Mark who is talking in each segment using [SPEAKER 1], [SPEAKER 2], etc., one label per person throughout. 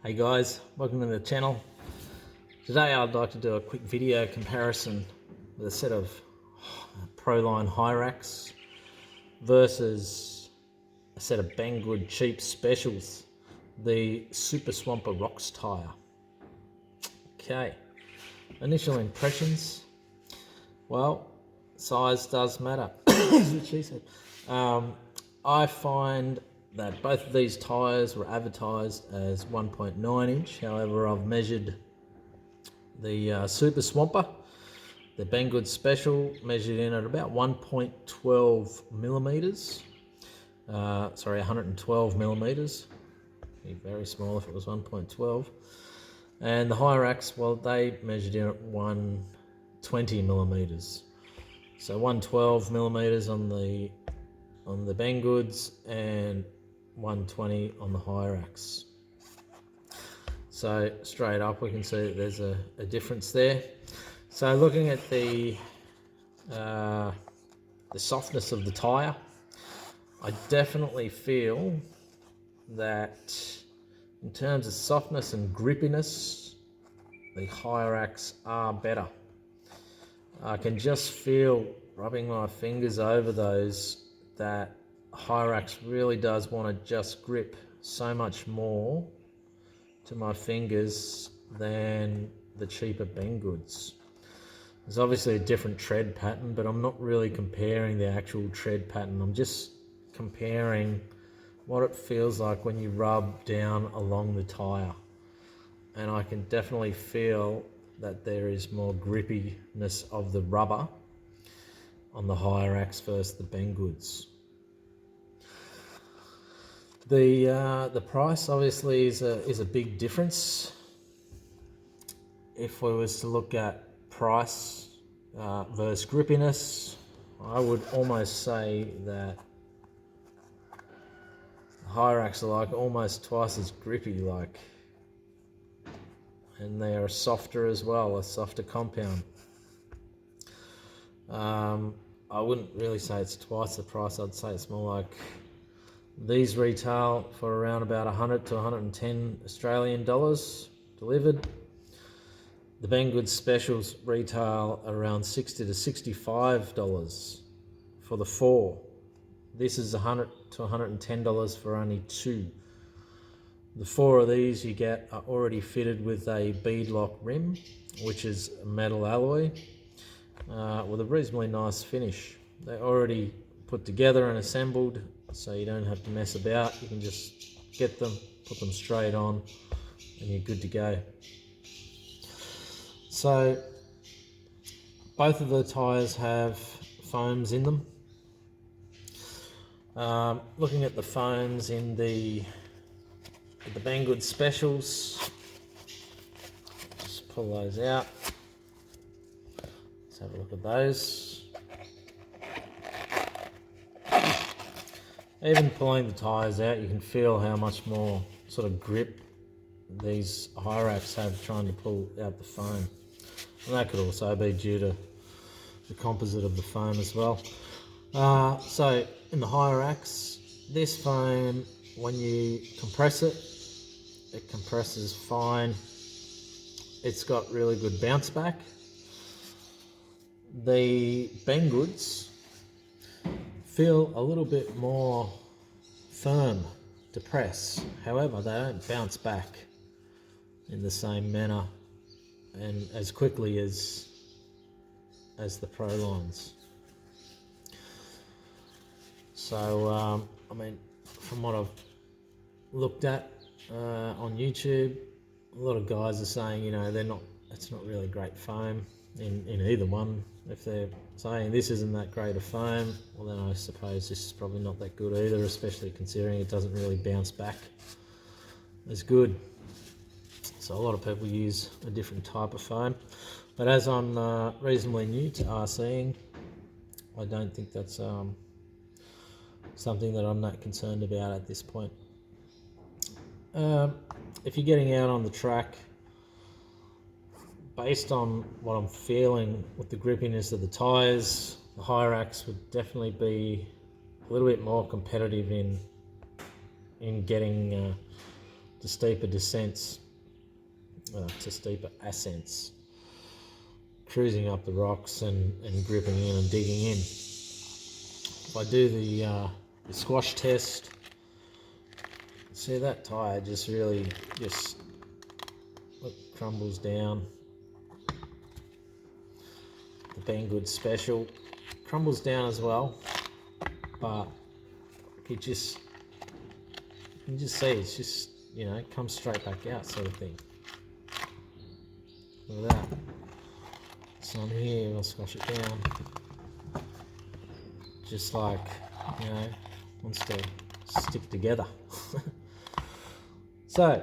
[SPEAKER 1] Hey guys, welcome to the channel. Today I'd like to do a quick video comparison with a set of Proline Hyrax versus a set of Banggood cheap specials, the Super Swamper Rocks tyre. Okay, initial impressions. Well, size does matter, as what she said. I find that both of these tyres were advertised as 1.9 inch. However, I've measured the Super Swamper, the Banggood Special, measured in at about 1.12 millimeters. 112 millimeters. Be very small if it was 1.12. And the Hyrax, well, they measured in at 120 millimeters. So 112 millimeters on the Banggoods and 120 on the Hyrax. So straight up we can see that there's a difference there. So looking at the softness of the tyre, I definitely feel that in terms of softness and grippiness, the Hyrax are better. I can just feel, rubbing my fingers over those, that Hyrax really does want to just grip so much more to my fingers than the cheaper Banggoods. There's obviously a different tread pattern, but I'm not really comparing the actual tread pattern. I'm just comparing what it feels like when you rub down along the tyre. And I can definitely feel that there is more grippiness of the rubber on the Hyrax versus the Banggoods. The price obviously is a big difference. If we was to look at price versus grippiness, I would almost say that Hyrax are like almost twice as grippy, and they are softer as well, a softer compound. I wouldn't really say it's twice the price. I'd say it's more like these retail for around about 100 to 110 Australian dollars delivered. The Banggood specials retail around 60 to 65 dollars for the 4. This is 100 to 110 dollars for only 2. The 4 of these you get are already fitted with a beadlock rim, which is a metal alloy with a reasonably nice finish. They're already put together and assembled, so you don't have to mess about. You can just get them, put them straight on, and you're good to go. So both of the tyres have foams in them. Looking at the foams in the Banggood specials, just pull those out. Let's have a look at those. Even pulling the tyres out, you can feel how much more sort of grip these Hyrax have trying to pull out the foam. And that could also be due to the composite of the foam as well. So in the Hyrax, this foam, when you compress it, it compresses fine. It's got really good bounce back. The Banggoods feel a little bit more firm to press. However, they don't bounce back in the same manner and as quickly as the Prolines. So, I mean, from what I've looked at on YouTube, a lot of guys are saying, you know, it's not really great foam in either one. If they're saying this isn't that great a foam, well then I suppose this is probably not that good either, especially considering it doesn't really bounce back as good. So a lot of people use a different type of foam. But as I'm reasonably new to RCing, I don't think that's something that I'm not concerned about at this point. If you're getting out on the track, based on what I'm feeling with the grippiness of the tyres, the Hyrax would definitely be a little bit more competitive in getting to steeper descents, to steeper ascents, cruising up the rocks and gripping in and digging in. If I do the squash test, see that tyre just really crumbles down. The Banggood Special crumbles down as well, but you can just see it's just, you know, it comes straight back out, sort of thing. Look at that. So I'm here, I'll squash it down. Just like, you know, wants to stick together. So,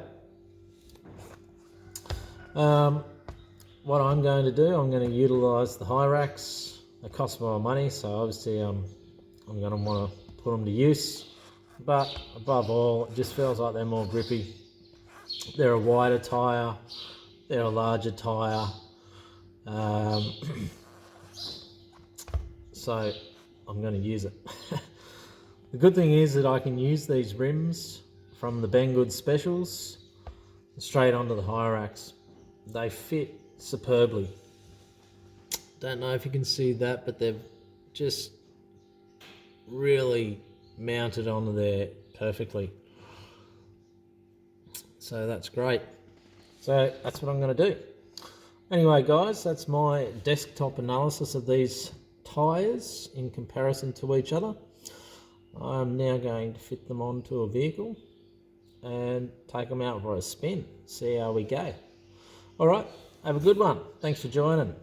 [SPEAKER 1] what I'm going to do, I'm going to utilise the Hyrax. They cost more money, so obviously I'm going to want to put them to use. But above all, it just feels like they're more grippy. They're a wider tyre, they're a larger tyre. So I'm going to use it. The good thing is that I can use these rims from the Banggood Specials straight onto the Hyrax. They fit superbly. Don't know if you can see that, but they've just really mounted onto there perfectly. So that's great. So that's what I'm going to do. Anyway guys, that's my desktop analysis of these tyres in comparison to each other. I'm now going to fit them onto a vehicle and take them out for a spin, see how we go. Alright, have a good one. Thanks for joining.